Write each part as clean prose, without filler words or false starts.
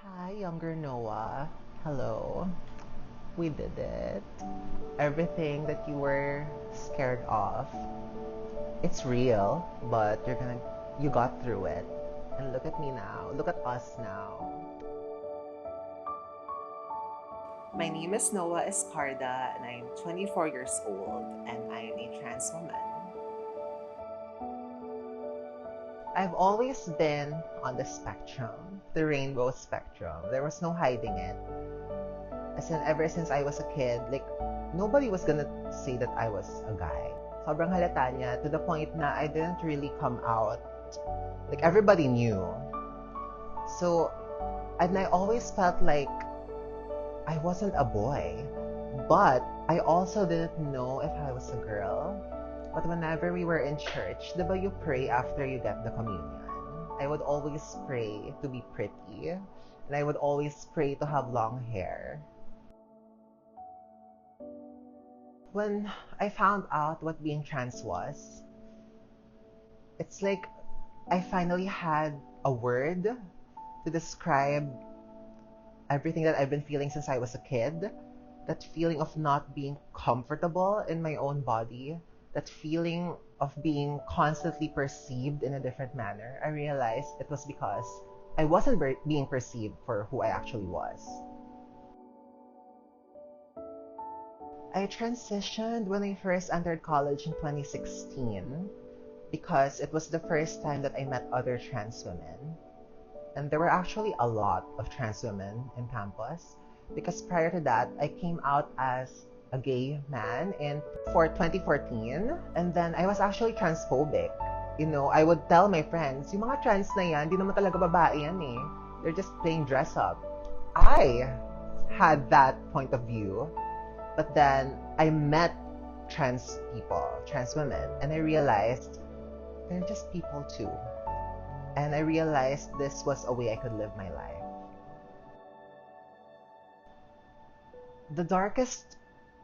Hi, younger Noah. Hello. We did it. Everything that you were scared of, it's real, but you got through it. And look at me now. Look at us now. My name is Noah Escarda, and I'm 24 years old, and I am a trans woman. I've always been on the spectrum, the rainbow spectrum. There was no hiding it. As in, ever since I was a kid, like, nobody was gonna say that I was a guy. Sobrang halata niya to the point na I didn't really come out. Like, everybody knew. So, and I always felt like I wasn't a boy. But I also didn't know if I was a girl. But whenever we were in church, diba you pray after you get the communion? I would always pray to be pretty. And I would always pray to have long hair. When I found out what being trans was, it's like I finally had a word to describe everything that I've been feeling since I was a kid. That feeling of not being comfortable in my own body, that feeling of being constantly perceived in a different manner. I realized it was because I wasn't being perceived for who I actually was. I transitioned when I first entered college in 2016 because it was the first time that I met other trans women. And there were actually a lot of trans women in campus because prior to that, I came out as a gay man for 2014. And then I was actually transphobic. You know, I would tell my friends, yung mga trans na yan, di naman talaga babae yan eh. They're just playing dress up. I had that point of view. But then I met trans people, trans women, and I realized they're just people too. And I realized this was a way I could live my life. The darkest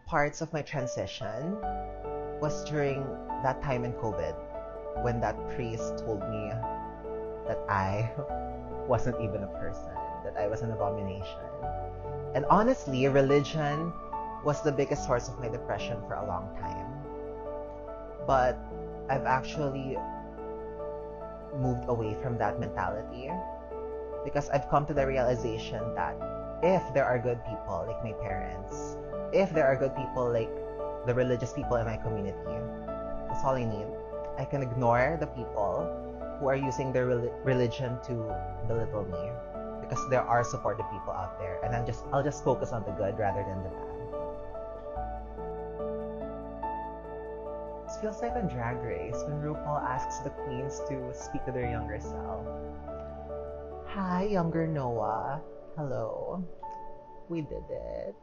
parts of my transition was during that time in COVID when that priest told me that I wasn't even a person, that I was an abomination. And honestly, religion was the biggest source of my depression for a long time. But I've actually moved away from that mentality because I've come to the realization that if there are good people like my parents, if there are good people like the religious people in my community, that's all I need. I can ignore the people who are using their religion to belittle me because there are supportive people out there, and I'll just focus on the good rather than the bad. It feels like on Drag Race when RuPaul asks the queens to speak to their younger self. Hi, younger Noah. Hello. We did it.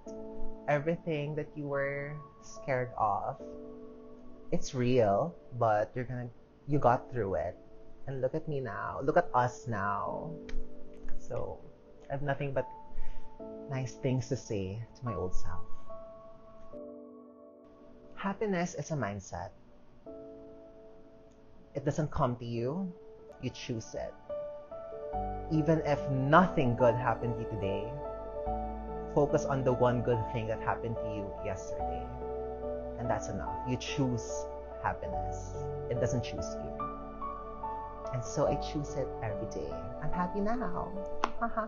Everything that you were scared of, it's real, but you got through it. And look at me now. Look at us now. So, I have nothing but nice things to say to my old self. Happiness is a mindset. It doesn't come to you, you choose it. Even if nothing good happened to you today, focus on the one good thing that happened to you yesterday. And that's enough. You choose happiness. It doesn't choose you. And so I choose it every day. I'm happy now. Haha.